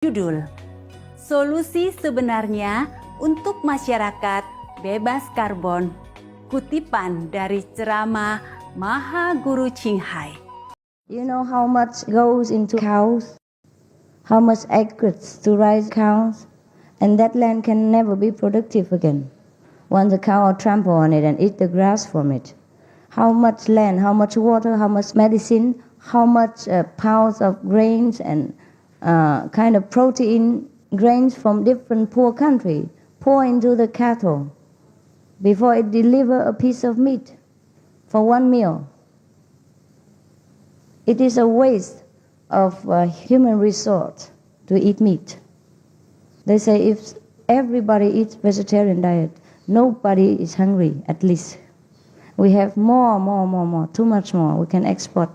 Judul: Solusi Sebenarnya untuk Masyarakat Bebas Karbon. Kutipan dari ceramah Maha Guru Qinghai. You know how much goes into cows? How much acres to raise cows? And that land can never be productive again. Once the cow trample on it and eat the grass from it. How much land, how much water, how much medicine, how much pounds of grains and kind of protein grains from different poor country pour into the cattle before it deliver a piece of meat for one meal. It is a waste of human resource to eat meat. They say if everybody eats vegetarian diet, nobody is hungry, at least. We have more, too much more. We can export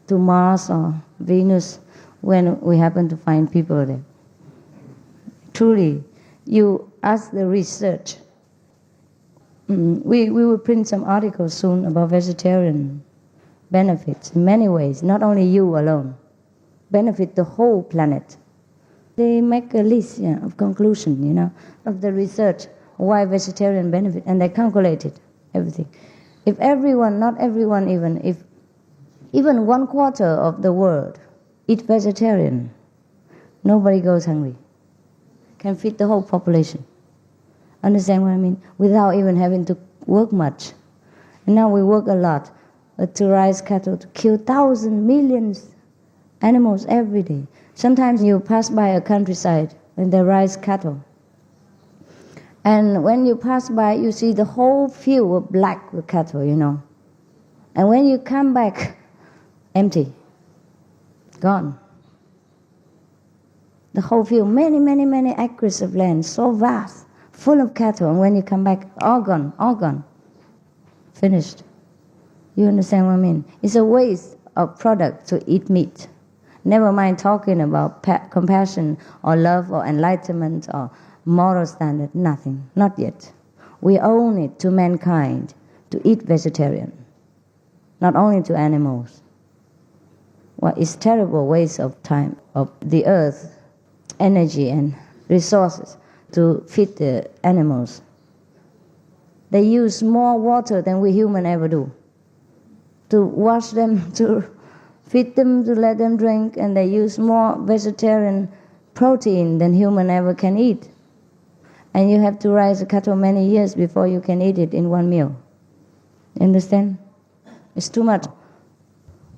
to Mars or Venus when we happen to find people there. Truly, you ask the research. We will print some articles soon about vegetarian benefits in many ways, not only you alone, benefit the whole planet. They make a list of conclusion, of the research, why vegetarian benefit, and they calculated everything. If everyone, not everyone even, if even 1/4 of the world eat vegetarian, nobody goes hungry. Can feed the whole population. Understand what I mean? Without even having to work much. And now we work a lot to raise cattle, to kill thousands, millions animals every day. Sometimes you pass by a countryside and they raise cattle. And when you pass by, you see the whole field black with cattle, And when you come back, empty. Gone. The whole field, many acres of land, so vast, full of cattle, and when you come back, all gone. Finished. You understand what I mean? It's a waste of product to eat meat. Never mind talking about compassion or love or enlightenment or moral standard, nothing, not yet. We own it to mankind to eat vegetarian, not only to animals. Well, it's terrible waste of time, of the earth, energy and resources to feed the animals. They use more water than we human ever do. To wash them, to feed them, to let them drink, and they use more vegetarian protein than human ever can eat. And you have to raise a cattle many years before you can eat it in one meal. Understand? It's too much.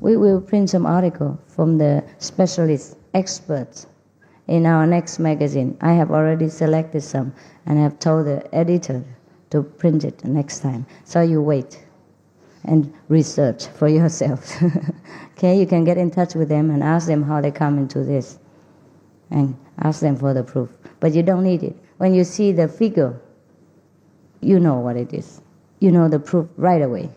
We will print some article from the specialists, experts, in our next magazine. I have already selected some and have told the editor to print it next time. So you wait and research for yourself. Okay, you can get in touch with them and ask them how they come into this and ask them for the proof. But you don't need it. When you see the figure, you know what it is. You know the proof right away.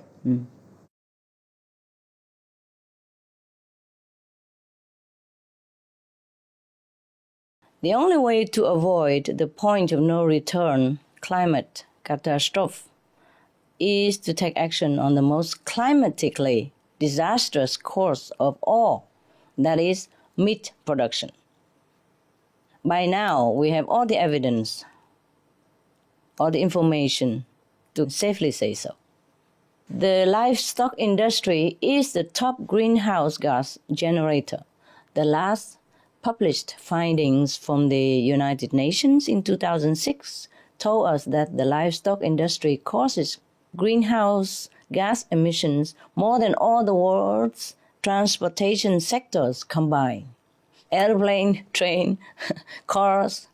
The only way to avoid the point of no return, climate catastrophe, is to take action on the most climatically disastrous course of all, that is, meat production. By now, we have all the evidence, all the information to safely say so. The livestock industry is the top greenhouse gas generator. The last published findings from the United Nations in 2006 told us that the livestock industry causes greenhouse gas emissions more than all the world's transportation sectors combined. Airplane, train, cars,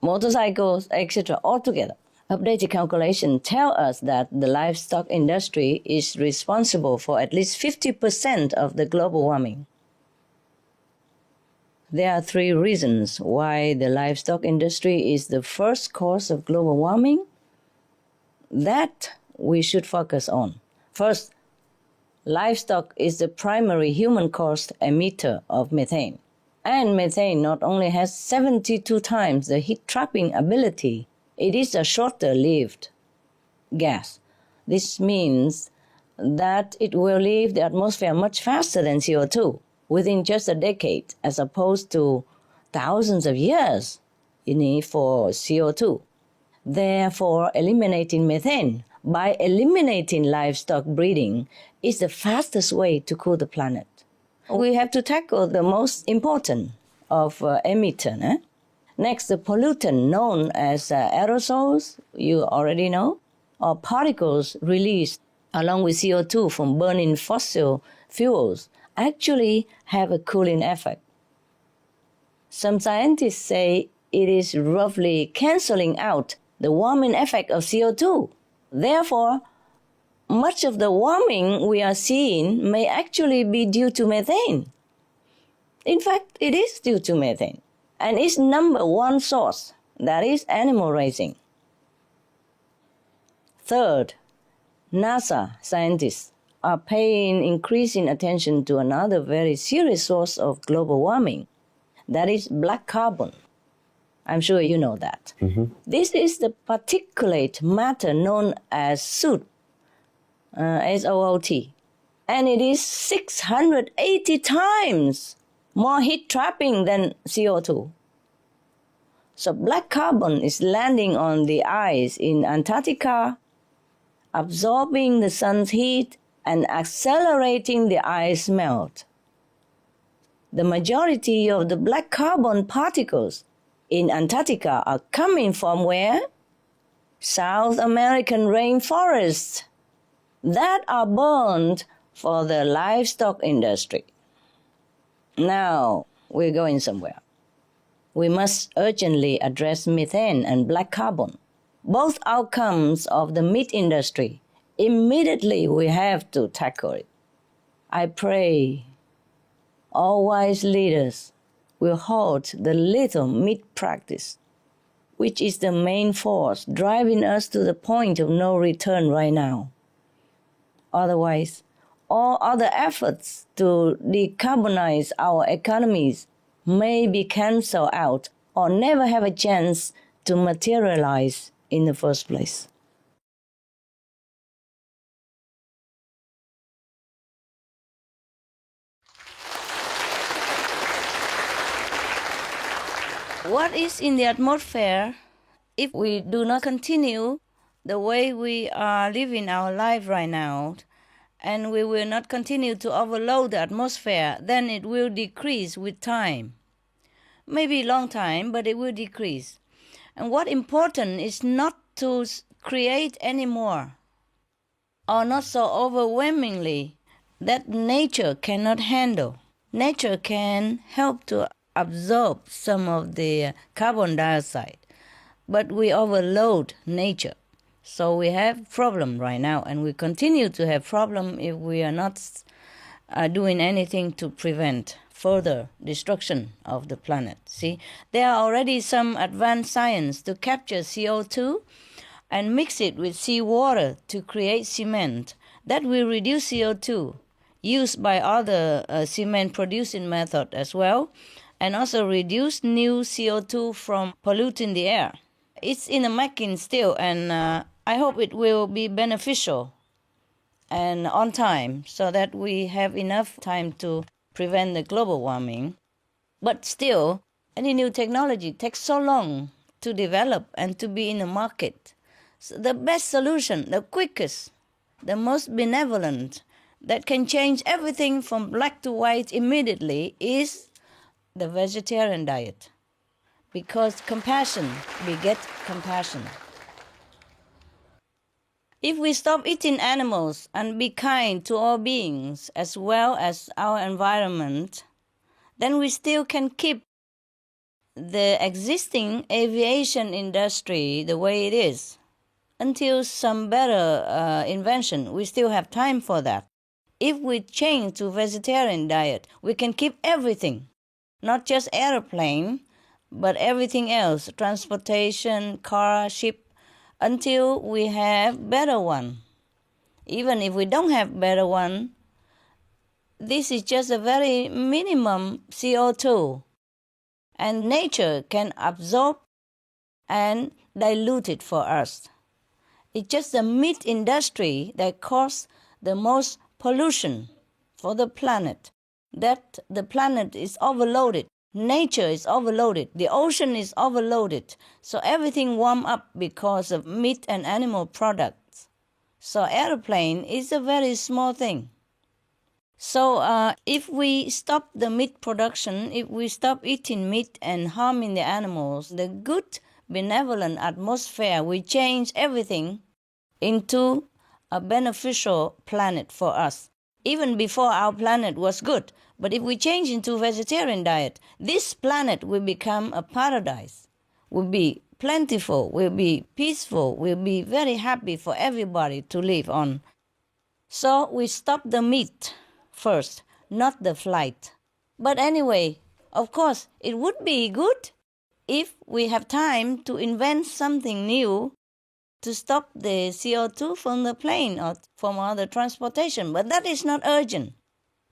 motorcycles, etc. altogether. Updated calculations tell us that the livestock industry is responsible for at least 50% of the global warming. There are 3 reasons why the livestock industry is the first cause of global warming that we should focus on. First, livestock is the primary human-caused emitter of methane. And methane not only has 72 times the heat-trapping ability, it is a shorter-lived gas. This means that it will leave the atmosphere much faster than CO2, within just a decade, as opposed to thousands of years for CO2. Therefore, eliminating methane by eliminating livestock breeding is the fastest way to cool the planet. We have to tackle the most important of emitter. Next, the pollutant known as aerosols, you already know, or particles released along with CO2 from burning fossil fuels actually have a cooling effect. Some scientists say it is roughly cancelling out the warming effect of CO2. Therefore, much of the warming we are seeing may actually be due to methane. In fact, it is due to methane, and its number one source, that is animal raising. Third, NASA scientists are paying increasing attention to another very serious source of global warming, that is black carbon. I'm sure you know that. This is the particulate matter known as soot, S-O-O-T, and it is 680 times more heat trapping than CO2. So black carbon is landing on the ice in Antarctica, absorbing the sun's heat and accelerating the ice melt. The majority of the black carbon particles in Antarctica are coming from where? South American rainforests that are burned for the livestock industry. Now we're going somewhere. We must urgently address methane and black carbon, both outcomes of the meat industry. Immediately we have to tackle it. I pray all wise leaders will halt the little meat practice, which is the main force driving us to the point of no return right now. Otherwise, all other efforts to decarbonize our economies may be cancelled out or never have a chance to materialize in the first place. What is in the atmosphere if we do not continue the way we are living our life right now, and we will not continue to overload the atmosphere, then it will decrease with time. Maybe a long time, but it will decrease. And what important is not to create any more, or not so overwhelmingly that nature cannot handle. Nature can help to absorb some of the carbon dioxide, but we overload nature. So we have problem right now, and we continue to have problem if we are not doing anything to prevent further destruction of the planet. See, there are already some advanced science to capture CO2 and mix it with seawater to create cement. That will reduce CO2 used by other cement producing method as well, and also reduce new CO2 from polluting the air. It's in the making still, and I hope it will be beneficial and on time so that we have enough time to prevent the global warming. But still, any new technology takes so long to develop and to be in the market. So the best solution, the quickest, the most benevolent, that can change everything from black to white immediately is the vegetarian diet, because compassion begets compassion. If we stop eating animals and be kind to all beings as well as our environment, then we still can keep the existing aviation industry the way it is. Until some better invention, we still have time for that. If we change to vegetarian diet, we can keep everything. Not just airplane, but everything else, transportation, car, ship, until we have better one. Even if we don't have better one, this is just a very minimum CO2. And nature can absorb and dilute it for us. It's just the meat industry that causes the most pollution for the planet. That the planet is overloaded, Nature is overloaded. The ocean is overloaded. So everything warm up because of meat and animal products. So airplane is a very small thing. So if we stop the meat production, if we stop eating meat and harming the animals, the good, benevolent atmosphere will change everything into a beneficial planet for us. Even before our planet was good. But if we change into vegetarian diet, this planet will become a paradise, will be plentiful, will be peaceful, will be very happy for everybody to live on. So we stop the meat first, not the flight. But anyway, of course, it would be good if we have time to invent something new to stop the CO2 from the plane or from other transportation. But that is not urgent.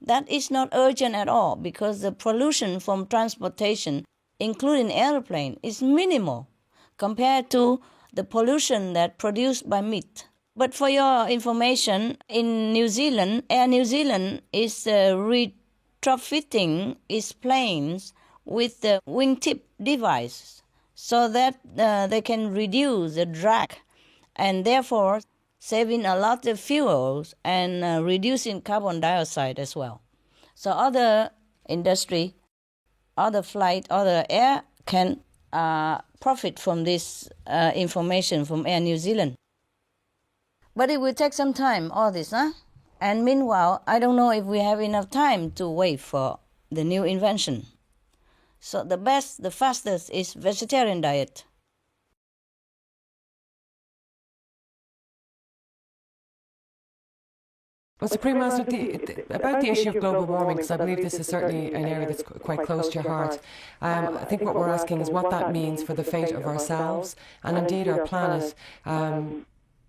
That is not urgent at all because the pollution from transportation, including airplane, is minimal compared to the pollution that produced by meat. But for your information, in New Zealand, Air New Zealand is retrofitting its planes with the wingtip device so that they can reduce the drag and therefore saving a lot of fuels and reducing carbon dioxide as well. So other industry, other flight, other air can profit from this information from Air New Zealand. But it will take some time, all this, huh? And meanwhile, I don't know if we have enough time to wait for the new invention. So the best, the fastest is vegetarian diet. Well, Supreme Master, about the issue of global warming, because I believe this is certainly an area that's quite close to your heart, I think what we're asking is what that means for the fate of ourselves and indeed our planet.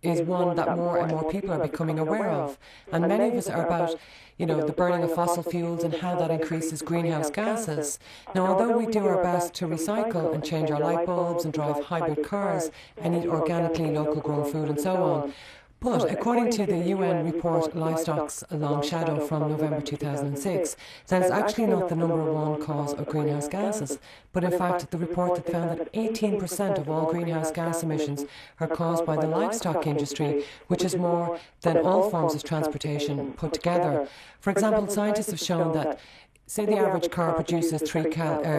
Is one that more and more people are becoming aware of. And many of us are about, the burning of fossil fuels and how that increases greenhouse gases. Now, although we do our best to recycle and change our light bulbs and drive hybrid cars and eat organically local grown food and so on, but according to the UN report Livestock's Long Shadow from November 2006, that is actually not the #1 cause of greenhouse gases, but in fact the report that found that 18% of all greenhouse gas emissions are caused by the livestock industry, which is more than all forms of transportation put together. For example, scientists have shown that say the average car produces 3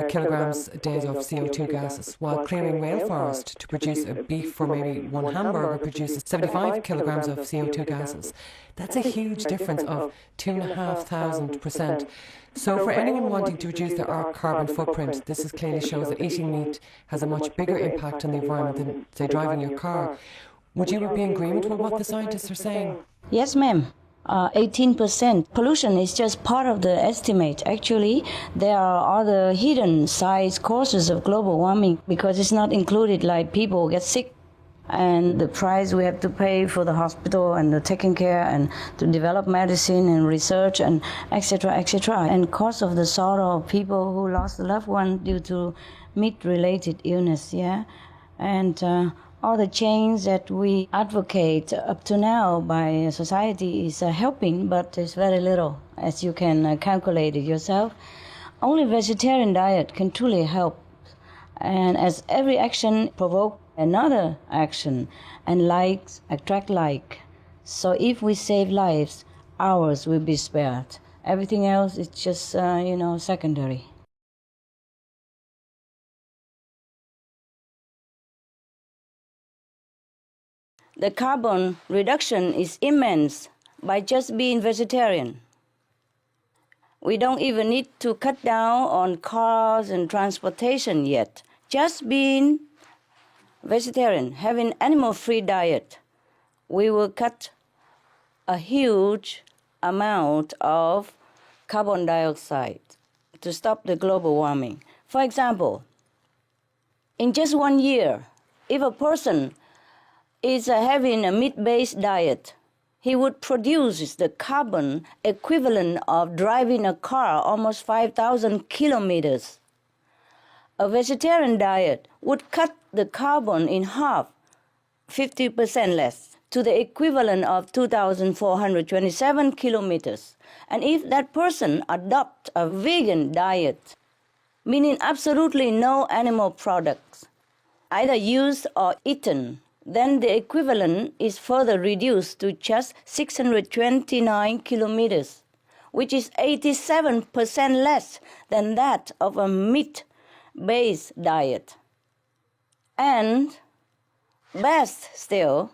kilograms a day of CO2 gases, while clearing rainforest to produce a beef for maybe 1 hamburger produces 75 kilograms of CO2 gases. That's a huge difference of 2,500%. So for anyone wanting to reduce their carbon footprint, this clearly shows that eating meat has a much bigger impact on the environment than, say, driving your car. Would you be in agreement with what the scientists are saying? Yes, ma'am. 18%. Pollution is just part of the estimate. Actually, there are other hidden side causes of global warming because it's not included, like people get sick and the price we have to pay for the hospital and the taking care and to develop medicine and research and etc., etc. And cost of the sorrow of people who lost a loved one due to meat-related illness, yeah? And all the change that we advocate up to now by society is helping, but it's very little, as you can calculate it yourself. Only vegetarian diet can truly help, and as every action provokes another action, and likes attract like. So if we save lives, ours will be spared. Everything else is just, secondary. The carbon reduction is immense by just being vegetarian. We don't even need to cut down on cars and transportation yet. Just being vegetarian, having animal-free diet, we will cut a huge amount of carbon dioxide to stop the global warming. For example, in just 1 year, if a person is having a meat-based diet, he would produce the carbon equivalent of driving a car almost 5,000 kilometers. A vegetarian diet would cut the carbon in half, 50% less, to the equivalent of 2,427 kilometers. And if that person adopts a vegan diet, meaning absolutely no animal products, either used or eaten, then the equivalent is further reduced to just 629 kilometers, which is 87% less than that of a meat-based diet. And best still,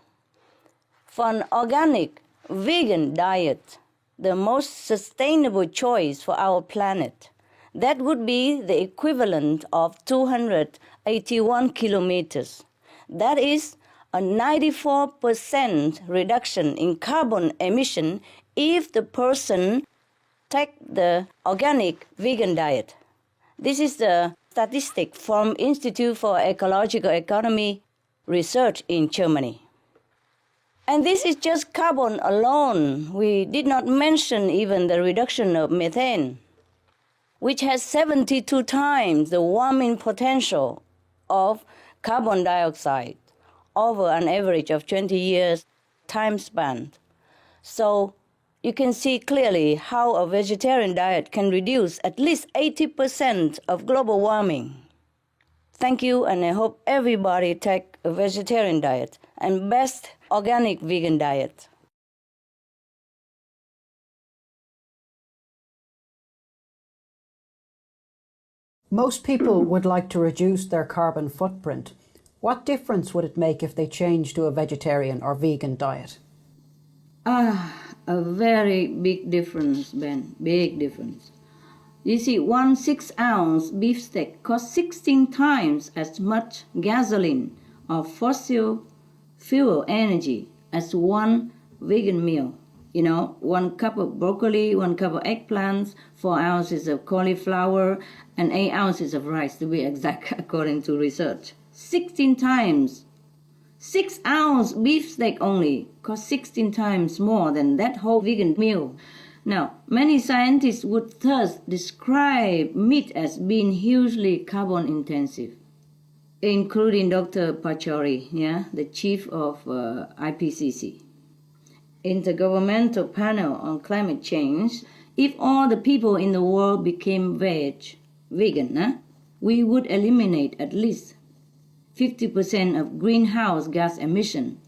for an organic vegan diet, the most sustainable choice for our planet, that would be the equivalent of 281 kilometers. That is a 94% reduction in carbon emission if the person take the organic vegan diet. This is the statistic from Institute for Ecological Economy Research in Germany. And this is just carbon alone. We did not mention even the reduction of methane, which has 72 times the warming potential of carbon dioxide over an average of 20 years time span. So you can see clearly how a vegetarian diet can reduce at least 80% of global warming. Thank you, and I hope everybody take a vegetarian diet and best organic vegan diet. Most people would like to reduce their carbon footprint. What difference would it make if they changed to a vegetarian or vegan diet? A very big difference, Ben, big difference. You see, 1 6-ounce beef steak costs 16 times as much gasoline or fossil fuel energy as one vegan meal. You know, 1 cup of broccoli, 1 cup of eggplants, 4 ounces of cauliflower, and 8 ounces of rice, to be exact, according to research. 16 times. 6-ounce beef steak only costs 16 times more than that whole vegan meal. Now, many scientists would thus describe meat as being hugely carbon intensive, including Dr. Pachauri, the chief of IPCC, Intergovernmental Panel on Climate Change. If all the people in the world became vegan, we would eliminate at least 50% of greenhouse gas emission.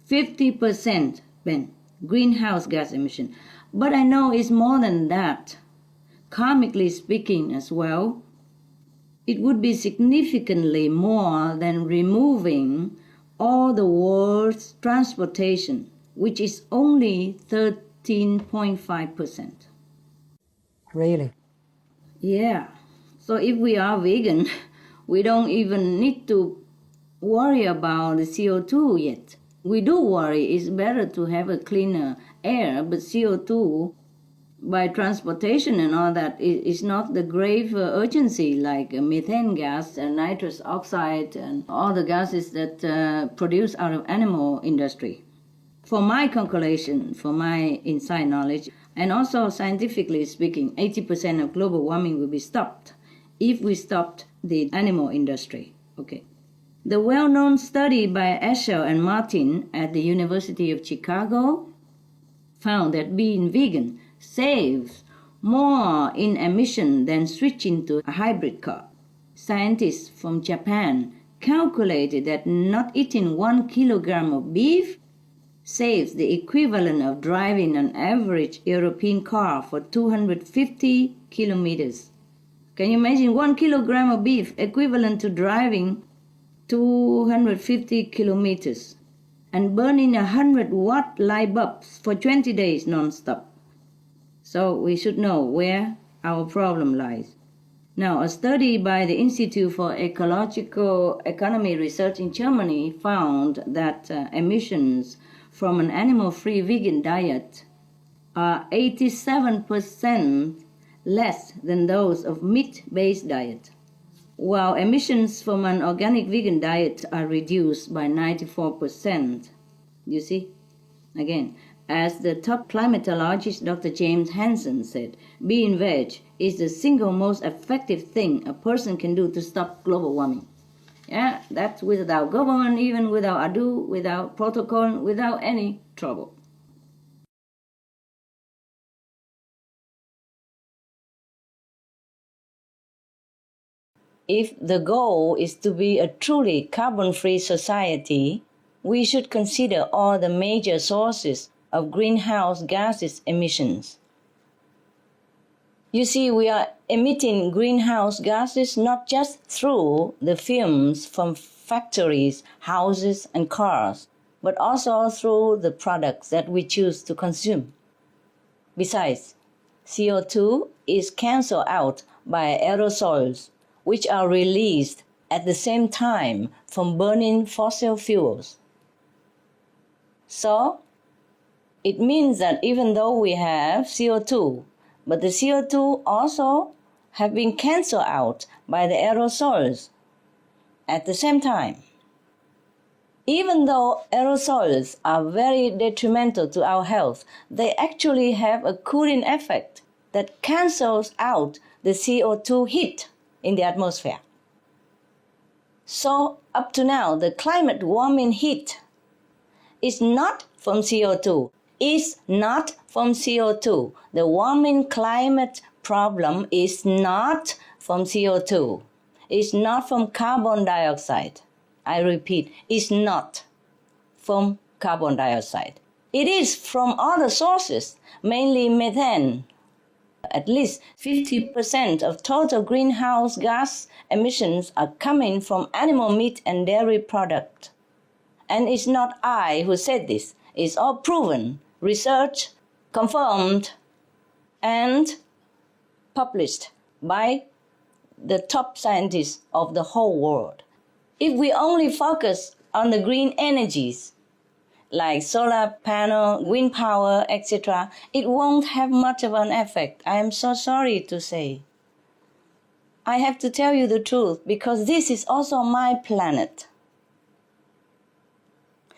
50%, Ben, greenhouse gas emission. But I know it's more than that. Karmically speaking as well, it would be significantly more than removing all the world's transportation, which is only 13.5%. Really? Yeah. So if we are vegan, we don't even need to worry about the CO2 yet. We do worry it's better to have a cleaner air, but CO2 by transportation and all that is not the grave urgency like methane gas and nitrous oxide and all the gases that produce out of animal industry. For my calculation, for my inside knowledge, and also scientifically speaking, 80% of global warming will be stopped if we stopped the animal industry. Okay. The well-known study by Escher and Martin at the University of Chicago found that being vegan saves more in emission than switching to a hybrid car. Scientists from Japan calculated that not eating 1 kilogram of beef saves the equivalent of driving an average European car for 250 kilometers. Can you imagine 1 kilogram of beef equivalent to driving 250 kilometers and burning 100-watt light bulbs for 20 days non-stop? So we should know where our problem lies. Now, a study by the Institute for Ecological Economy Research in Germany found that emissions from an animal-free vegan diet are 87% less than those of meat-based diet, while emissions from an organic vegan diet are reduced by 94%. You see? Again, as the top climatologist Dr. James Hansen said, being veg is the single most effective thing a person can do to stop global warming. Yeah, that's without government, even without ado, without protocol, without any trouble. if the goal is to be a truly carbon-free society, we should consider all the major sources of greenhouse gases emissions. You see, we are emitting greenhouse gases not just through the fumes from factories, houses, and cars, but also through the products that we choose to consume. Besides, CO2 is cancelled out by aerosols, which are released at the same time from burning fossil fuels. So, it means that even though we have CO2, but the CO2 also have been cancelled out by the aerosols at the same time. Even though aerosols are very detrimental to our health, they actually have a cooling effect that cancels out the CO2 heat in the atmosphere. So up to now, the climate warming heat is not from CO2. Is not from CO2. The warming climate problem is not from CO2. It's not from carbon dioxide. I repeat, it's not from carbon dioxide. It is from other sources, mainly methane. At least 50% of total greenhouse gas emissions are coming from animal meat and dairy products. And it's not I who said this. It's all proven, researched, confirmed, and published by the top scientists of the whole world. If we only focus on the green energies, like solar panel, wind power, etc., it won't have much of an effect. I am so sorry to say. I have to tell you the truth because this is also my planet.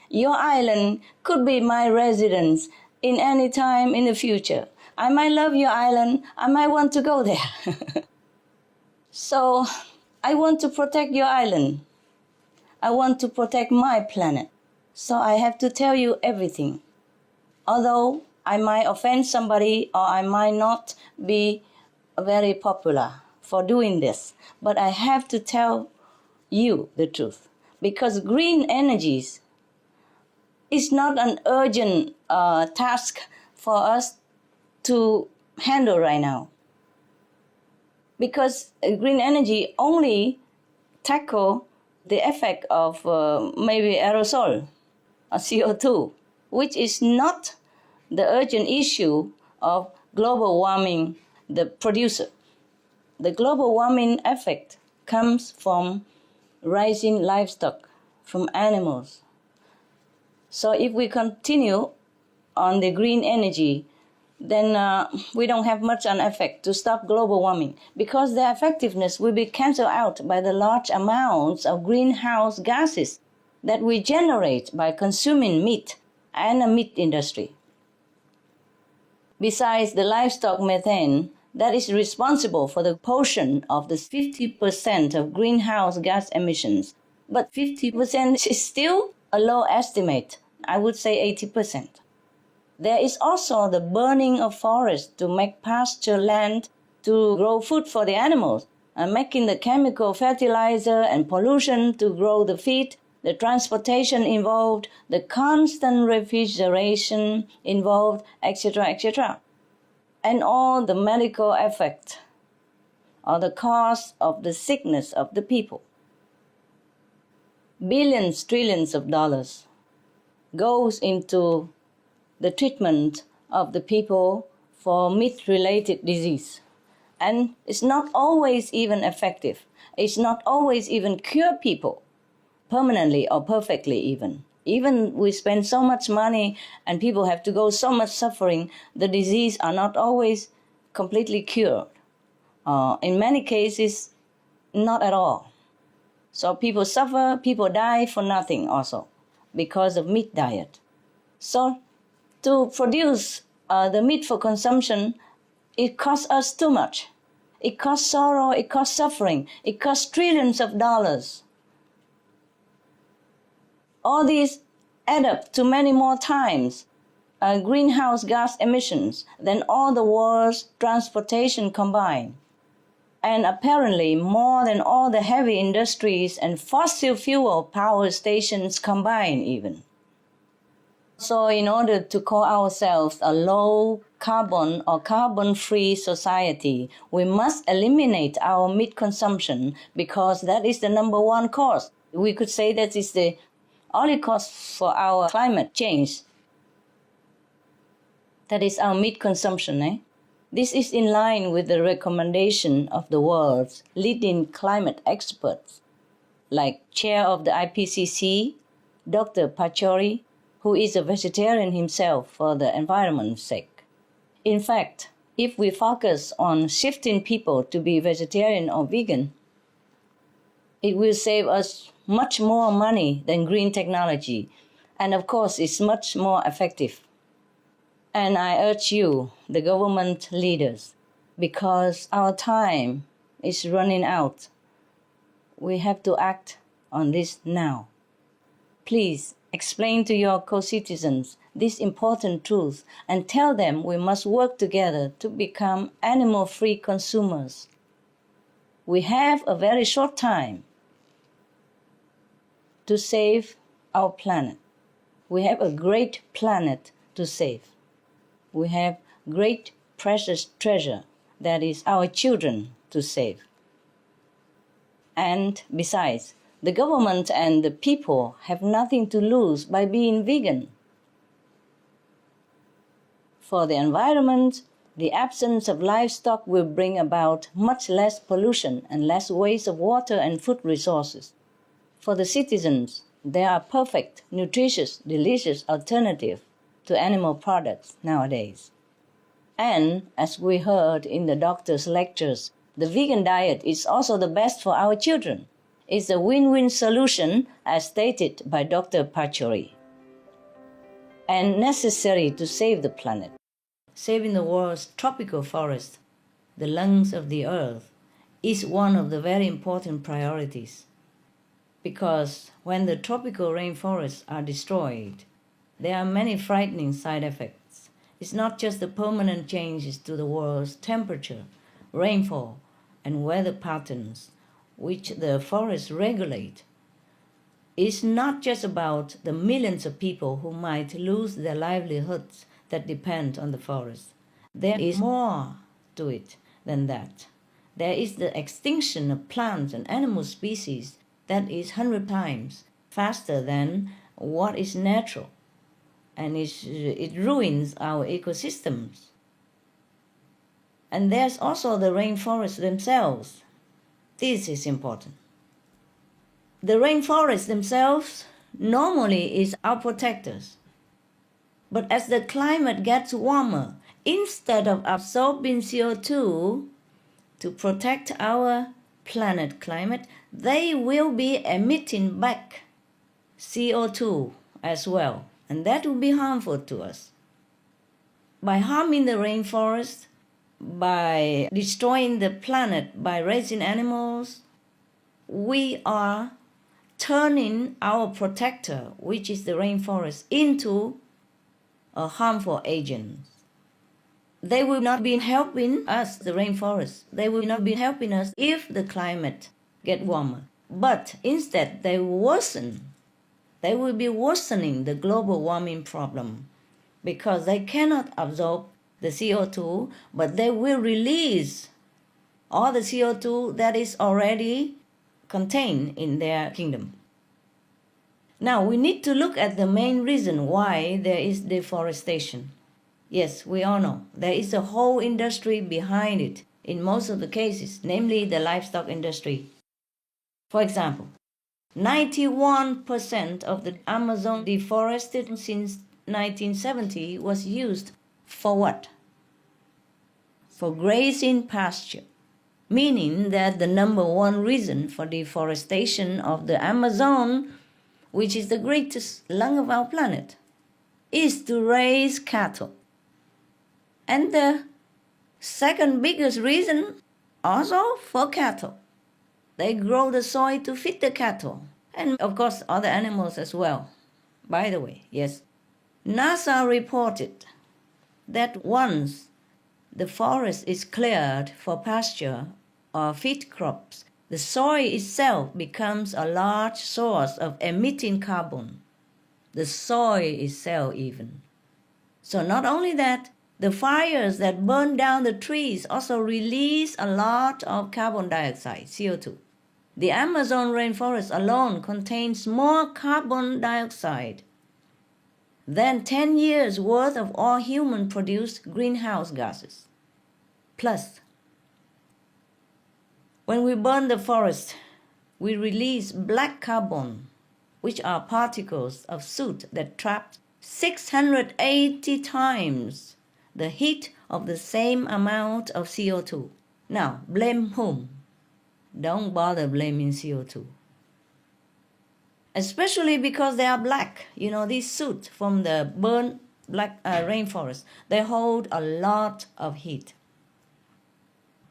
Your island could be my residence in any time in the future. I might love your island. I might want to go there. So I want to protect your island. I want to protect my planet. So I have to tell you everything. Although I might offend somebody or I might not be very popular for doing this, but I have to tell you the truth. Because green energies is not an urgent task for us to handle right now. Because green energy only tackle the effect of maybe aerosol or CO2, which is not the urgent issue of global warming, the producer. The global warming effect comes from rising livestock, from animals. So if we continue on the green energy, then we don't have much an effect to stop global warming because their effectiveness will be cancelled out by the large amounts of greenhouse gases that we generate by consuming meat and the meat industry. Besides the livestock methane that is responsible for the portion of the 50% of greenhouse gas emissions, but 50% is still a low estimate. I would say 80%. There is also the burning of forests to make pasture land to grow food for the animals, and making the chemical fertilizer and pollution to grow the feed, the transportation involved, the constant refrigeration involved, etc., etc. And all the medical effect or the cause of the sickness of the people. Billions, trillions of dollars goes into the treatment of the people for meat-related disease. And it's not always even effective. It's not always even cure people permanently or perfectly even. Even we spend so much money and people have to go so much suffering, the disease are not always completely cured. In many cases, not at all. So people suffer, people die for nothing also because of meat diet. So to produce the meat for consumption, it costs us too much. It costs sorrow, it costs suffering, it costs trillions of dollars. All these add up to many more times greenhouse gas emissions than all the world's transportation combined. and apparently more than all the heavy industries and fossil fuel power stations combined even. So in order to call ourselves a low carbon or carbon-free society, we must eliminate our meat consumption because that is the number one cause. We could say that is the only cause for our climate change. That is our meat consumption. This is in line with the recommendation of the world's leading climate experts, like Chair of the IPCC, Dr. Pachauri, who is a vegetarian himself for the environment's sake. In fact, if we focus on shifting people to be vegetarian or vegan, it will save us much more money than green technology, and of course it's much more effective. And I urge you, the government leaders, because our time is running out, we have to act on this now. Please explain to your co-citizens this important truth and tell them we must work together to become animal-free consumers. We have a very short time to save our planet. We have a great planet to save. We have great precious treasure, that is our children, to save. And besides, the government and the people have nothing to lose by being vegan. For the environment, the absence of livestock will bring about much less pollution and less waste of water and food resources. For the citizens, there are perfect, nutritious, delicious alternatives to animal products nowadays. And, as we heard in the doctor's lectures, the vegan diet is also the best for our children. It's a win-win solution, as stated by Dr. Pachauri, and necessary to save the planet. Saving the world's tropical forest, the lungs of the earth, is one of the very important priorities. Because when the tropical rainforests are destroyed, there are many frightening side effects. It's not just the permanent changes to the world's temperature, rainfall, and weather patterns, which the forests regulate. It's not just about the millions of people who might lose their livelihoods that depend on the forest. There is more to it than that. There is the extinction of plants and animal species that is 100 times faster than what is natural, and it ruins our ecosystems. And there's also the rainforests themselves. This is important. The rainforests themselves normally is our protectors. But as the climate gets warmer, instead of absorbing CO2 to protect our planet climate, they will be emitting back CO2 as well, and that will be harmful to us. By harming the rainforest, by destroying the planet, by raising animals, we are turning our protector, which is the rainforest, into a harmful agent. They will not be helping us, the rainforest. They will not be helping us if the climate gets warmer. But instead, they worsen. They will be worsening the global warming problem because they cannot absorb the CO2, but they will release all the CO2 that is already contained in their kingdom. Now, we need to look at the main reason why there is deforestation. Yes, we all know there is a whole industry behind it in most of the cases, namely the livestock industry. For example, 91% of the Amazon deforested since 1970 was used for what? For grazing pasture, meaning that the number one reason for deforestation of the Amazon, which is the greatest lung of our planet, is to raise cattle. And the second biggest reason also for cattle. They grow the soil to feed the cattle, and of course other animals as well. By the way, yes, NASA reported that once the forest is cleared for pasture or feed crops, the soil itself becomes a large source of emitting carbon. The soil itself even. So not only that, the fires that burn down the trees also release a lot of carbon dioxide, CO2. The Amazon rainforest alone contains more carbon dioxide than 10 years' worth of all human-produced greenhouse gases. Plus, when we burn the forest, we release black carbon, which are particles of soot that trap 680 times the heat of the same amount of CO2. Now, blame whom? Don't bother blaming CO2. Especially because they are black. You know, these soot from the burnt black rainforest, they hold a lot of heat.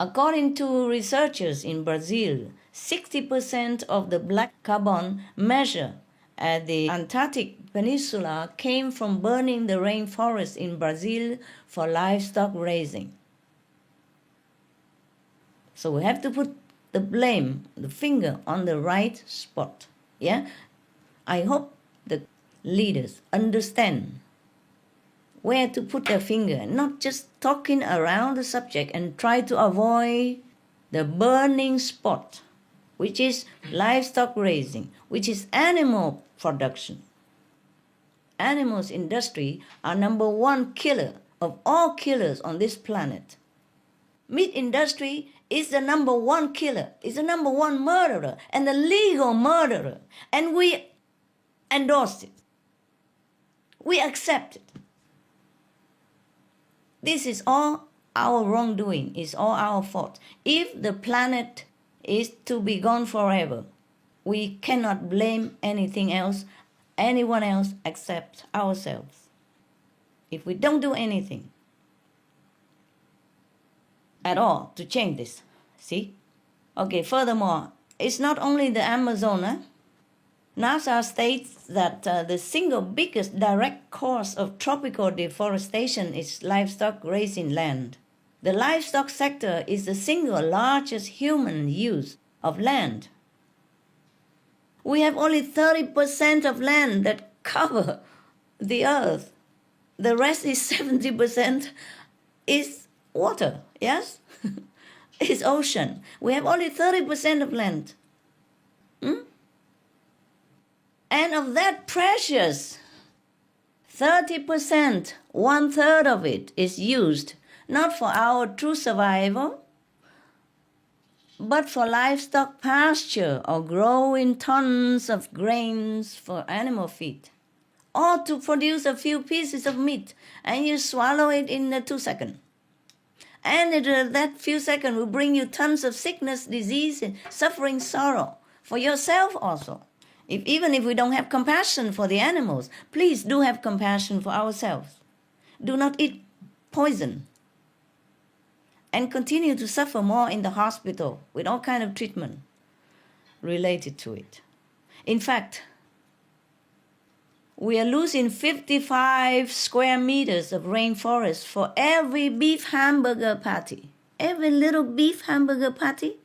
According to researchers in Brazil, 60% of the black carbon measured at the Antarctic Peninsula came from burning the rainforest in Brazil for livestock raising. So we have to put the blame, the finger on the right spot. Yeah? I hope the leaders understand where to put their finger, not just talking around the subject and try to avoid the burning spot, which is livestock raising, which is animal production. Animals industry are number one killer of all killers on this planet. Meat industry is the number one killer, is the number one murderer, and the legal murderer. And we endorse it. We accept it. This is all our wrongdoing, it's all our fault. If the planet is to be gone forever, we cannot blame anything else, anyone else except ourselves. If we don't do anything at all to change this, see? Okay, furthermore, it's not only the Amazon. NASA states that the single biggest direct cause of tropical deforestation is livestock raising land. The livestock sector is the single largest human use of land. We have only 30% of land that cover the earth. The rest is 70% is water, yes? It's ocean. We have only 30% of land. And of that precious 30%, 1/3 of it is used not for our true survival, but for livestock pasture or growing tons of grains for animal feed, or to produce a few pieces of meat, and you swallow it in 2 seconds. And that few seconds will bring you tons of sickness, disease, and suffering, sorrow for yourself also. Even if we don't have compassion for the animals, please do have compassion for ourselves. Do not eat poison and continue to suffer more in the hospital with all kind of treatment related to it. In fact, we are losing 55 square meters of rainforest for every beef hamburger patty. Every little beef hamburger patty,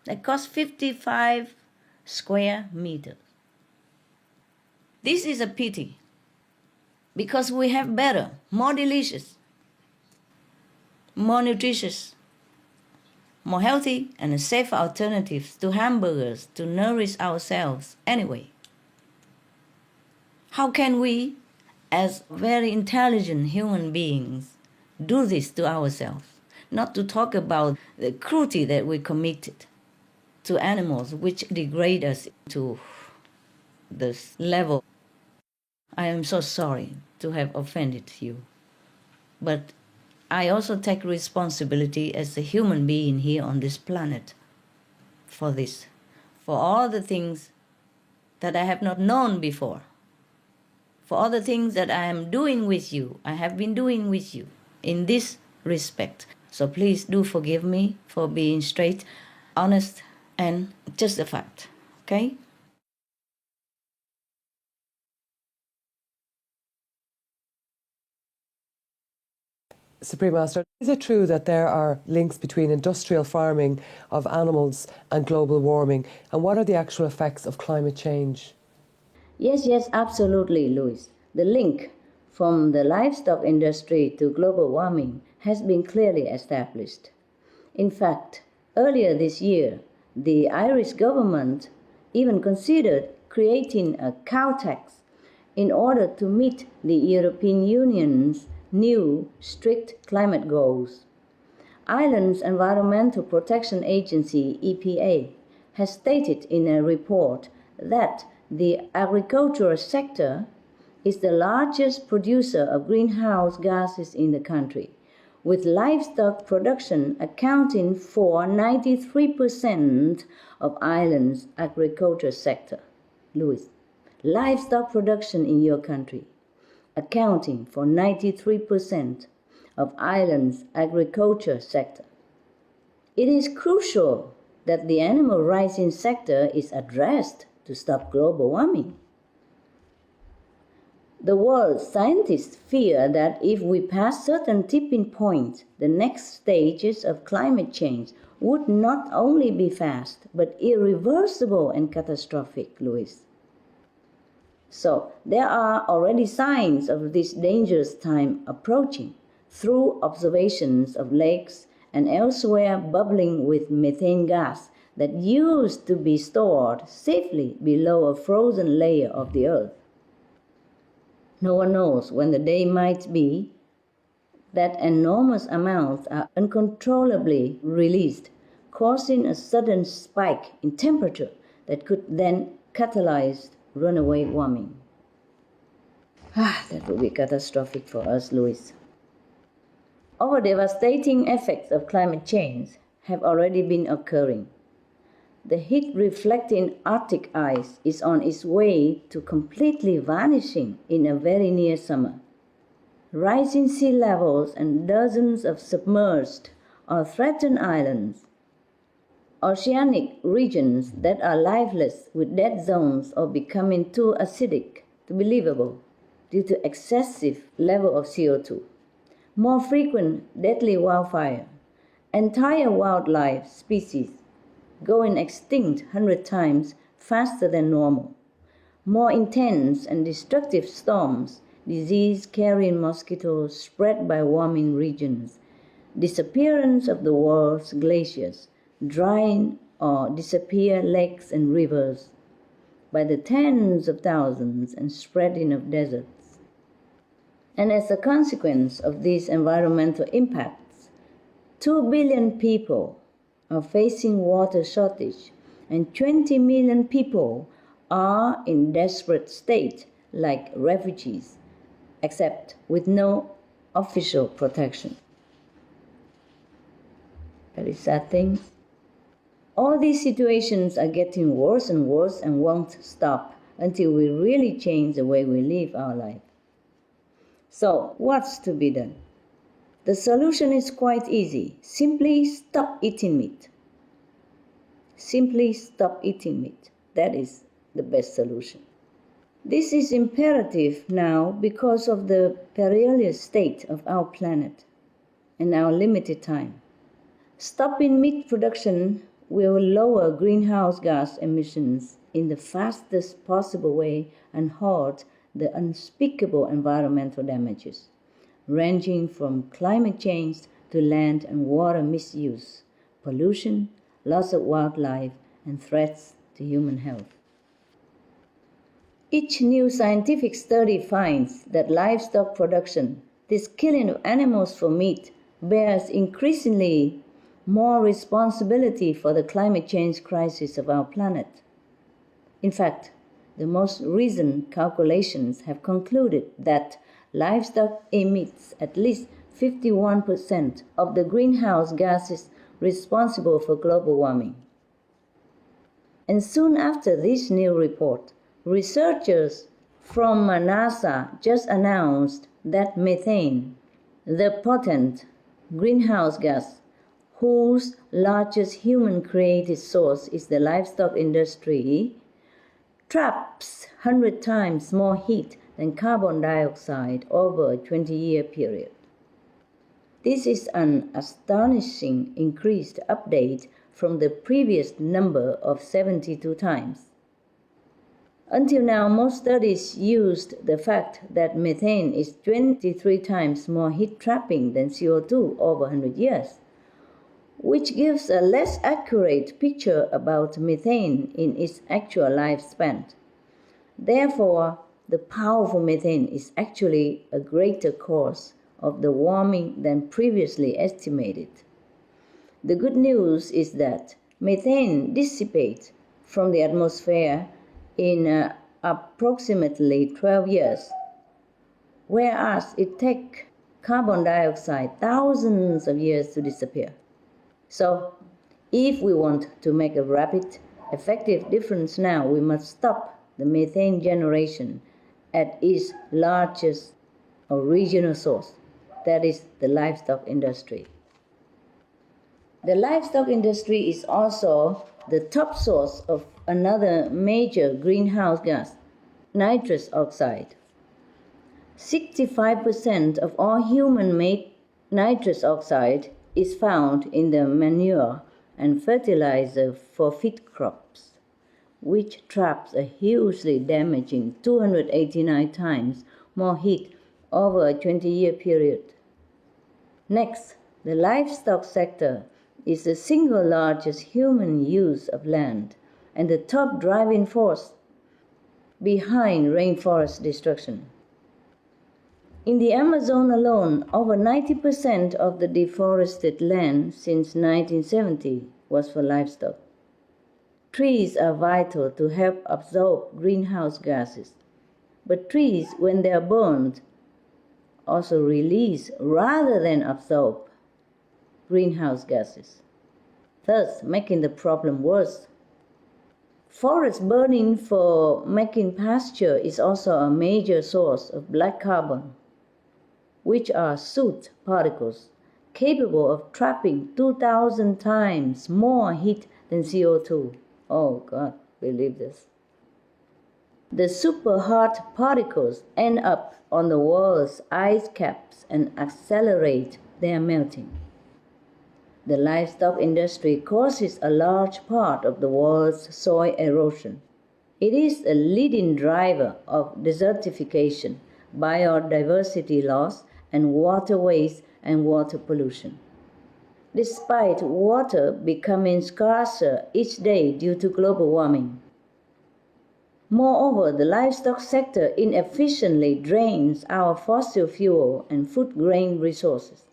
that costs 55 square meters. This is a pity, because we have better, more delicious, more nutritious, more healthy and safe alternatives to hamburgers to nourish ourselves anyway. How can we, as very intelligent human beings, do this to ourselves? Not to talk about the cruelty that we committed to animals, which degrade us to this level. I am so sorry to have offended you, but I also take responsibility as a human being here on this planet for this, for all the things that I have not known before, for all the things that I am doing with you, I have been doing with you in this respect. So please do forgive me for being straight, honest, and just a fact, okay? Supreme Master, is it true that there are links between industrial farming of animals and global warming? And what are the actual effects of climate change? Yes, absolutely, Louis. The link from the livestock industry to global warming has been clearly established. In fact, earlier this year, the Irish government even considered creating a cow tax in order to meet the European Union's new strict climate goals. Ireland's Environmental Protection Agency, EPA, has stated in a report that the agricultural sector is the largest producer of greenhouse gases in the country, with livestock production accounting for 93% of Ireland's agriculture sector. Louis, livestock production in your country accounting for 93% of Ireland's agriculture sector. It is crucial that the animal raising sector is addressed to stop global warming. The world's scientists fear that if we pass certain tipping points, the next stages of climate change would not only be fast, but irreversible and catastrophic, Louis. So there are already signs of this dangerous time approaching through observations of lakes and elsewhere bubbling with methane gas that used to be stored safely below a frozen layer of the earth. No one knows when the day might be that enormous amounts are uncontrollably released, causing a sudden spike in temperature that could then catalyze runaway warming. That would be catastrophic for us, Louis. Our devastating effects of climate change have already been occurring. The heat-reflecting Arctic ice is on its way to completely vanishing in a very near summer. Rising sea levels and dozens of submerged or threatened islands, oceanic regions that are lifeless with dead zones or becoming too acidic to be livable due to excessive level of CO2, more frequent deadly wildfire, entire wildlife species going extinct 100 times faster than normal, more intense and destructive storms, disease-carrying mosquitoes spread by warming regions, disappearance of the world's glaciers, drying or disappear lakes and rivers by the tens of thousands and spreading of deserts. And as a consequence of these environmental impacts, 2 billion people are facing water shortage and 20 million people are in desperate state like refugees, except with no official protection. Very sad things. All these situations are getting worse and worse and won't stop until we really change the way we live our life. So, what's to be done? The solution is quite easy. Simply stop eating meat. Simply stop eating meat. That is the best solution. This is imperative now because of the perilous state of our planet and our limited time. Stopping meat production will lower greenhouse gas emissions in the fastest possible way and halt the unspeakable environmental damages, ranging from climate change to land and water misuse, pollution, loss of wildlife, and threats to human health. Each new scientific study finds that livestock production, this killing of animals for meat, bears increasingly more responsibility for the climate change crisis of our planet. In fact, the most recent calculations have concluded that livestock emits at least 51% of the greenhouse gases responsible for global warming. And soon after this new report, researchers from NASA just announced that methane, the potent greenhouse gas whose largest human-created source is the livestock industry, traps 100 times more heat than carbon dioxide over a 20-year period. This is an astonishing increased update from the previous number of 72 times. Until now, most studies used the fact that methane is 23 times more heat-trapping than CO2 over 100 years, which gives a less accurate picture about methane in its actual lifespan. Therefore, the powerful methane is actually a greater cause of the warming than previously estimated. The good news is that methane dissipates from the atmosphere in approximately 12 years, whereas it takes carbon dioxide thousands of years to disappear. So, if we want to make a rapid, effective difference now, we must stop the methane generation at its largest original source, that is the livestock industry. The livestock industry is also the top source of another major greenhouse gas, nitrous oxide. 65% of all human-made nitrous oxide is found in the manure and fertilizer for feed crops, which traps a hugely damaging 289 times more heat over a 20-year period. Next, the livestock sector is the single largest human use of land and the top driving force behind rainforest destruction. In the Amazon alone, over 90% of the deforested land since 1970 was for livestock. Trees are vital to help absorb greenhouse gases, but trees, when they are burned, also release rather than absorb greenhouse gases, thus making the problem worse. Forest burning for making pasture is also a major source of black carbon, which are soot particles capable of trapping 2,000 times more heat than CO2. Oh God, believe this. The super hot particles end up on the world's ice caps and accelerate their melting. The livestock industry causes a large part of the world's soil erosion. It is a leading driver of desertification, biodiversity loss, and water waste and water pollution. Despite water becoming scarcer each day due to global warming. Moreover, the livestock sector inefficiently drains our fossil fuel and food grain resources.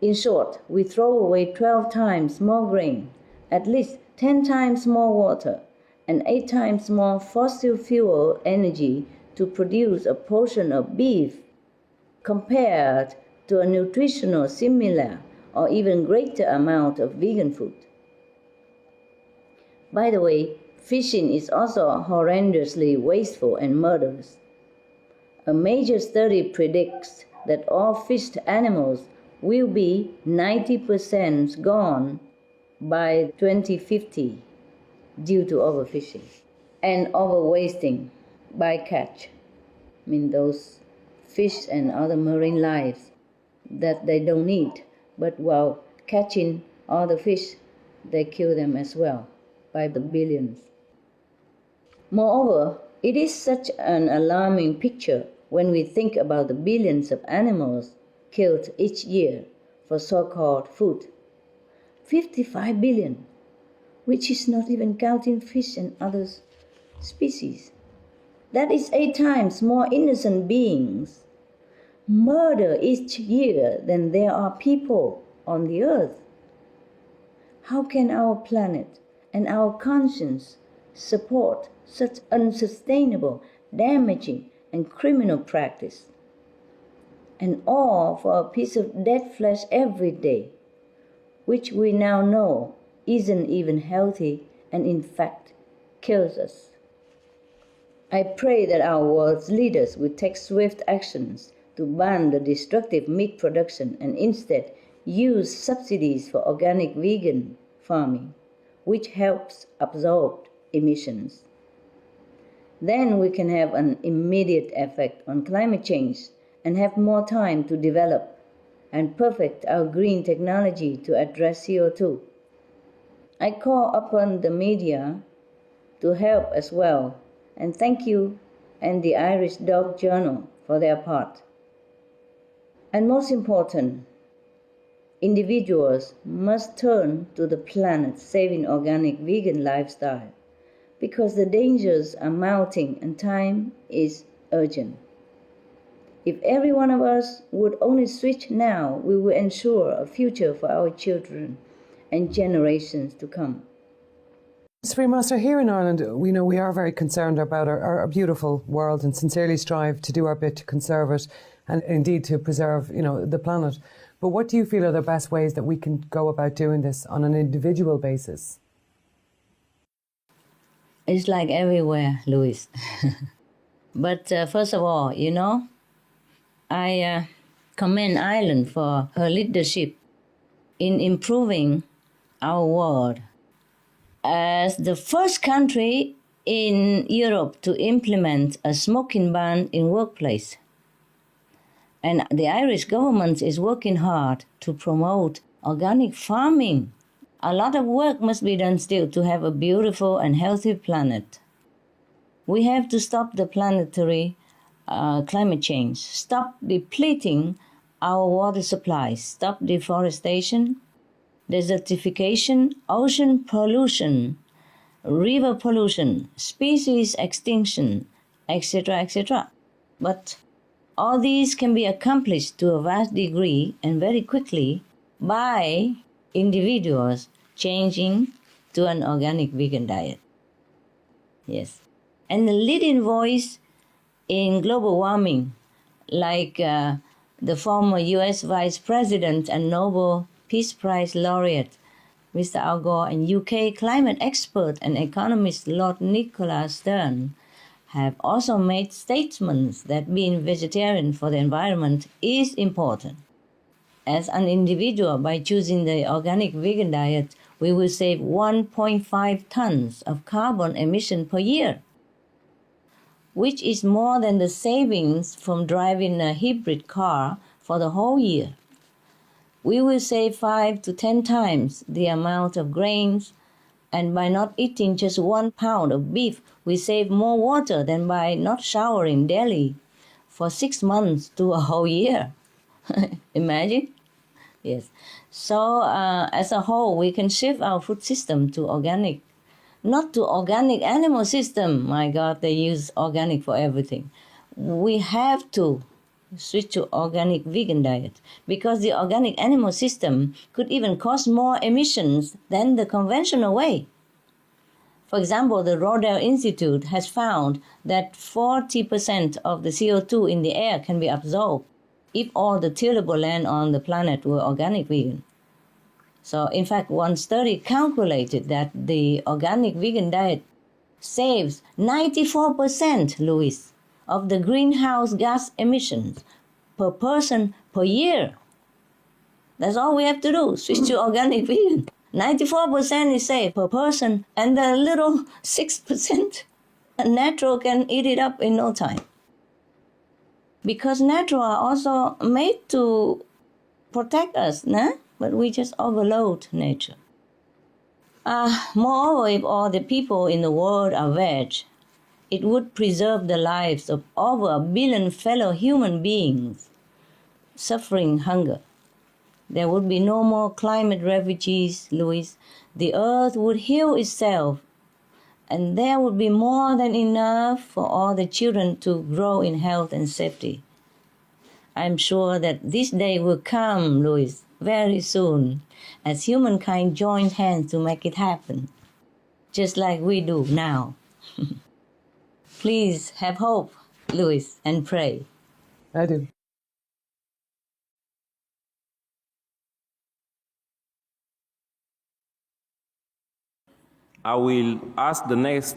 In short, we throw away 12 times more grain, at least 10 times more water, and 8 times more fossil fuel energy to produce a portion of beef compared to a nutritional similar or even greater amount of vegan food. By the way, fishing is also horrendously wasteful and murderous. A major study predicts that all fished animals will be 90% gone by 2050 due to overfishing and overwasting by catch. I mean those fish and other marine lives that they don't need, but while catching all the fish, they kill them as well by the billions. Moreover, it is such an alarming picture when we think about the billions of animals killed each year for so-called food. 55 billion, which is not even counting fish and other species. That is 8 times more innocent beings murdered each year than there are people on the earth. How can our planet and our conscience support such unsustainable, damaging, and criminal practice? And all for a piece of dead flesh every day, which we now know isn't even healthy and in fact kills us. I pray that our world's leaders will take swift actions to ban the destructive meat production and instead use subsidies for organic vegan farming, which helps absorb emissions. Then we can have an immediate effect on climate change and have more time to develop and perfect our green technology to address CO2. I call upon the media to help as well, and thank you and the Irish Dog Journal for their part. And most important, individuals must turn to the planet-saving organic vegan lifestyle because the dangers are mounting and time is urgent. If every one of us would only switch now, we will ensure a future for our children and generations to come. Supreme Master, here in Ireland, we know we are very concerned about our beautiful world and sincerely strive to do our bit to conserve it and indeed to preserve, the planet. But what do you feel are the best ways that we can go about doing this on an individual basis? It's like everywhere, Louis. But first of all, I commend Ireland for her leadership in improving our world. As the first country in Europe to implement a smoking ban in workplace. And the Irish government is working hard to promote organic farming. A lot of work must be done still to have a beautiful and healthy planet. We have to stop the planetary climate change, stop depleting our water supplies, stop deforestation, desertification, ocean pollution, river pollution, species extinction, etc., etc. But all these can be accomplished to a vast degree and very quickly by individuals changing to an organic vegan diet. Yes. And the leading voice in global warming, like the former US Vice President and Nobel Peace Prize laureate, Mr. Al Gore, and UK climate expert and economist Lord Nicholas Stern, have also made statements that being vegetarian for the environment is important. As an individual, by choosing the organic vegan diet, we will save 1.5 tons of carbon emission per year, which is more than the savings from driving a hybrid car for the whole year. We will save 5 to 10 times the amount of grains, and by not eating just 1 pound of beef, we save more water than by not showering daily for 6 months to a whole year. Imagine? Yes. So as a whole, we can shift our food system to organic, not to organic animal system. My God, they use organic for everything. We have to switch to organic vegan diet because the organic animal system could even cause more emissions than the conventional way. For example, the Rodale Institute has found that 40% of the CO2 in the air can be absorbed if all the tillable land on the planet were organic vegan. So, in fact, one study calculated that the organic vegan diet saves 94%, Louis, of the greenhouse gas emissions per person per year. That's all we have to do, switch to organic vegan. 94% is saved per person, and the little 6% natural can eat it up in no time. Because natural are also made to protect us, nah? But we just overload nature. Moreover, if all the people in the world are veg, it would preserve the lives of over 1 billion fellow human beings suffering hunger. There would be no more climate refugees, Louis. The earth would heal itself, and there would be more than enough for all the children to grow in health and safety. I'm sure that this day will come, Louis, very soon, as humankind joins hands to make it happen, just like we do now. Please have hope, Louis, and pray. I do. I will ask the next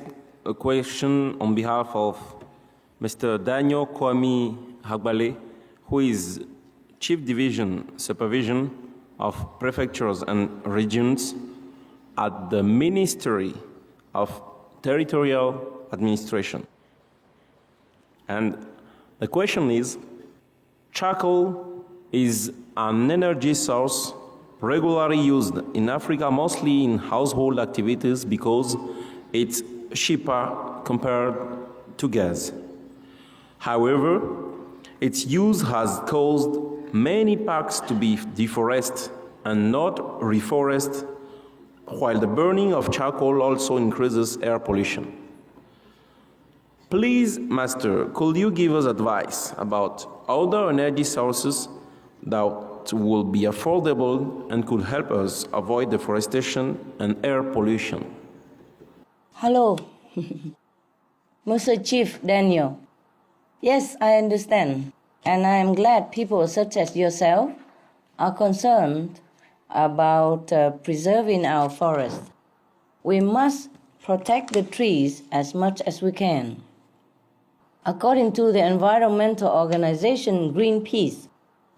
question on behalf of Mr. Daniel Kwame Hagbale, who is Chief Division Supervision of Prefectures and Regions at the Ministry of Territorial Administration. And the question is, charcoal is an energy source regularly used in Africa, mostly in household activities, because it's cheaper compared to gas. However, its use has caused many parks to be deforested and not reforested, while the burning of charcoal also increases air pollution. Please, Master, could you give us advice about other energy sources that will be affordable and could help us avoid deforestation and air pollution? Hello, Mr. Chief Daniel. Yes, I understand, and I am glad people such as yourself are concerned about preserving our forest. We must protect the trees as much as we can. According to the environmental organization Greenpeace,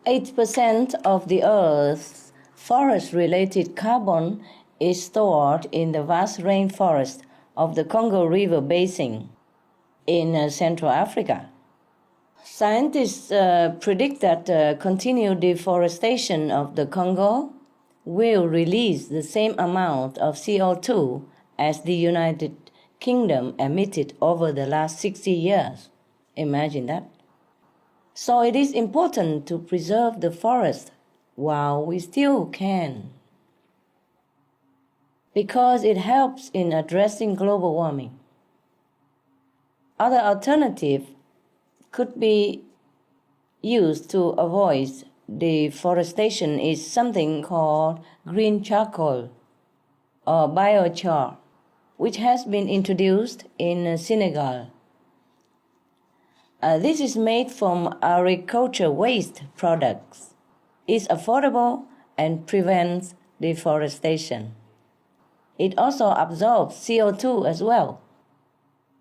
8% of the Earth's forest-related carbon is stored in the vast rainforest of the Congo River Basin in Central Africa. Scientists predict that continued deforestation of the Congo will release the same amount of CO2 as the United Kingdom emitted over the last 60 years. Imagine that. So it is important to preserve the forest while we still can, because it helps in addressing global warming. Other alternatives could be used to avoid deforestation is something called green charcoal or biochar, which has been introduced in Senegal. This is made from agriculture waste products. It's affordable and prevents deforestation. It also absorbs CO2 as well,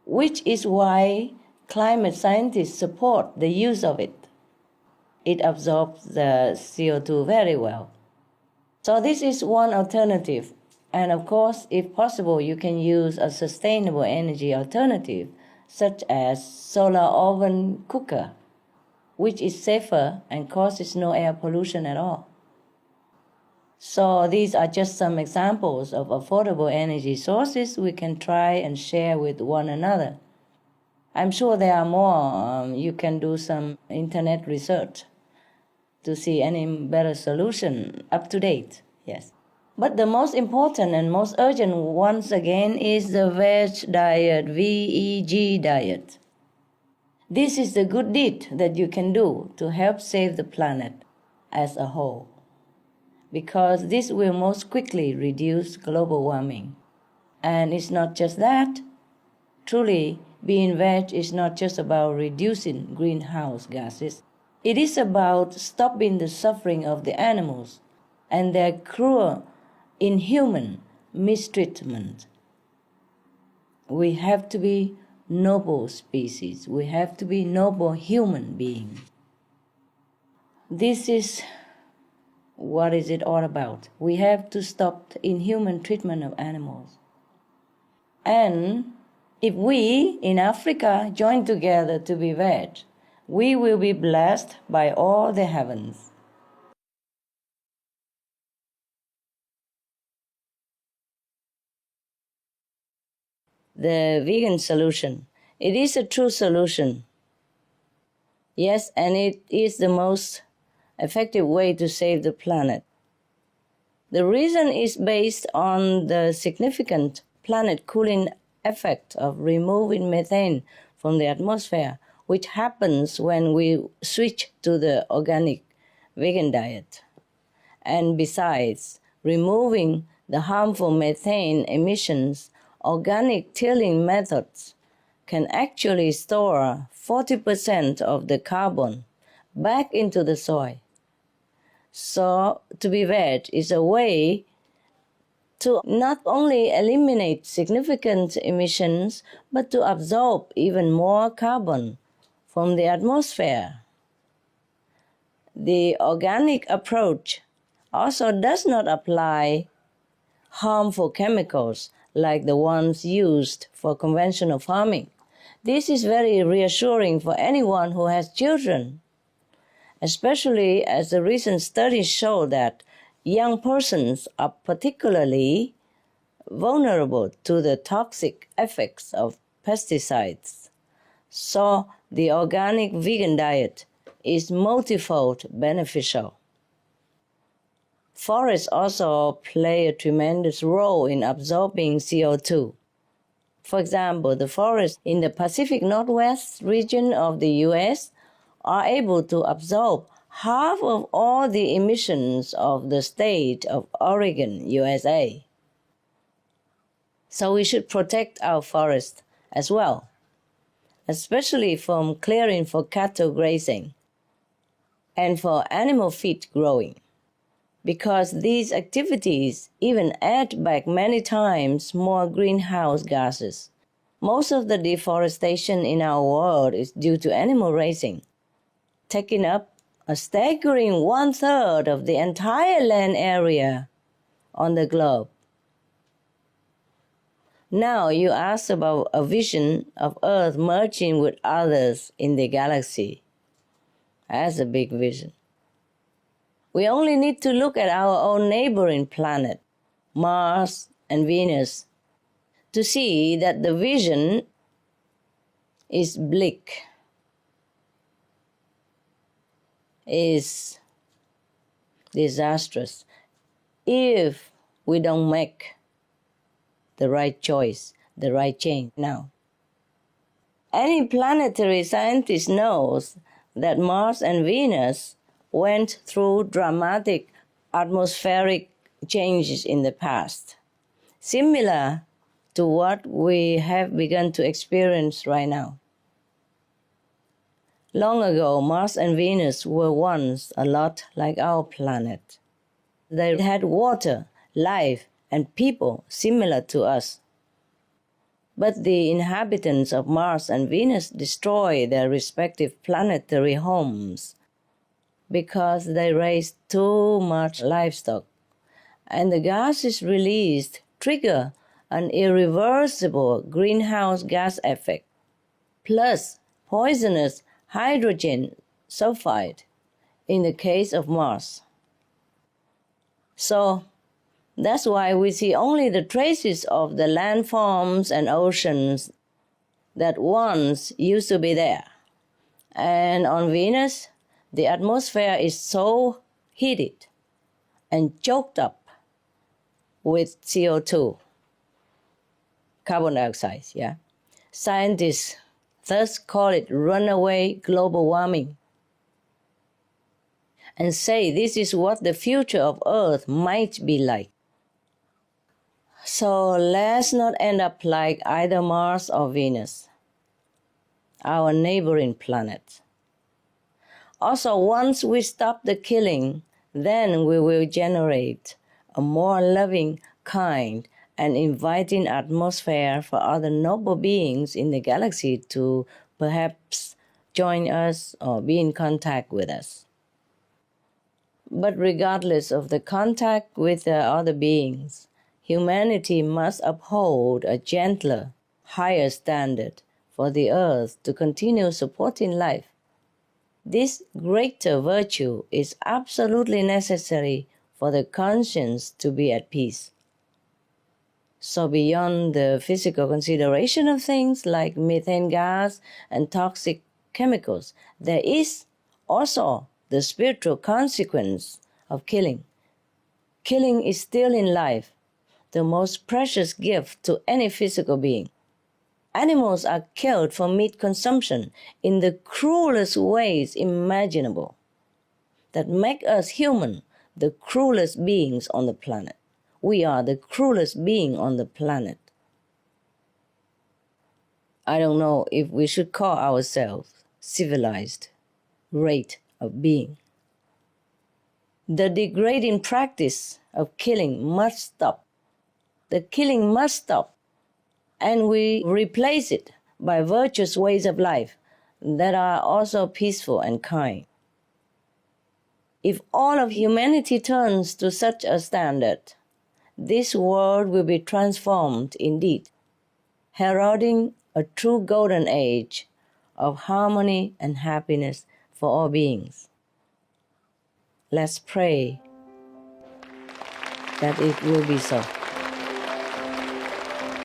which is why climate scientists support the use of it. It absorbs the CO2 very well. So this is one alternative. And of course, if possible, you can use a sustainable energy alternative, such as solar oven cooker, which is safer and causes no air pollution at all. So these are just some examples of affordable energy sources we can try and share with one another. I'm sure there are more. You can do some internet research to see any better solution up to date, yes. But the most important and most urgent once again is the veg diet, VEG diet. This is the good deed that you can do to help save the planet as a whole, because this will most quickly reduce global warming. And it's not just that. Truly, being veg is not just about reducing greenhouse gases. It is about stopping the suffering of the animals and their cruel, inhuman mistreatment. We have to be noble species. We have to be noble human beings. This is what is it all about. We have to stop the inhuman treatment of animals. And if we in Africa join together to be veg, we will be blessed by all the heavens. The vegan solution. It is a true solution. Yes, and it is the most effective way to save the planet. The reason is based on the significant planet cooling effect of removing methane from the atmosphere, which happens when we switch to the organic vegan diet. And besides removing the harmful methane emissions, organic tilling methods can actually store 40% of the carbon back into the soil. So to be veg is a way to not only eliminate significant emissions, but to absorb even more carbon from the atmosphere. The organic approach also does not apply harmful chemicals like the ones used for conventional farming. This is very reassuring for anyone who has children. especially as the recent studies show that young persons are particularly vulnerable to the toxic effects of pesticides. So the organic vegan diet is multifold beneficial. Forests also play a tremendous role in absorbing CO2. For example, the forests in the Pacific Northwest region of the US are able to absorb half of all the emissions of the state of Oregon, USA. So we should protect our forests as well, especially from clearing for cattle grazing and for animal feed growing, because these activities even add back many times more greenhouse gases. Most of the deforestation in our world is due to animal raising, taking up a staggering 1/3 of the entire land area on the globe. Now you ask about a vision of Earth merging with others in the galaxy. That's a big vision. We only need to look at our own neighboring planet, Mars and Venus, to see that the vision is bleak, is disastrous, if we don't make the right choice, the right change now. Any planetary scientist knows that Mars and Venus went through dramatic atmospheric changes in the past, similar to what we have begun to experience right now. Long ago, Mars and Venus were once a lot like our planet. They had water, life, and people similar to us. But the inhabitants of Mars and Venus destroyed their respective planetary homes because they raised too much livestock, and the gases released trigger an irreversible greenhouse gas effect, plus poisonous hydrogen sulfide in the case of Mars. So that's why we see only the traces of the landforms and oceans that once used to be there. And on Venus, the atmosphere is so heated and choked up with CO2, carbon dioxide, yeah. Scientists thus call it runaway global warming and say this is what the future of Earth might be like. So let's not end up like either Mars or Venus, our neighboring planet. Also, once we stop the killing, then we will generate a more loving, kind, and inviting atmosphere for other noble beings in the galaxy to perhaps join us or be in contact with us. But regardless of the contact with the other beings, humanity must uphold a gentler, higher standard for the Earth to continue supporting life. This greater virtue is absolutely necessary for the conscience to be at peace. So beyond the physical consideration of things like methane gas and toxic chemicals, there is also the spiritual consequence of killing. Killing is still in life the most precious gift to any physical being. Animals are killed for meat consumption in the cruelest ways imaginable that make us human the cruelest beings on the planet. We are the cruelest being on the planet. I don't know if we should call ourselves civilized rate of being. The degrading practice of killing must stop. The killing must stop, and we replace it by virtuous ways of life that are also peaceful and kind. If all of humanity turns to such a standard, this world will be transformed indeed, heralding a true golden age of harmony and happiness for all beings. Let's pray that it will be so.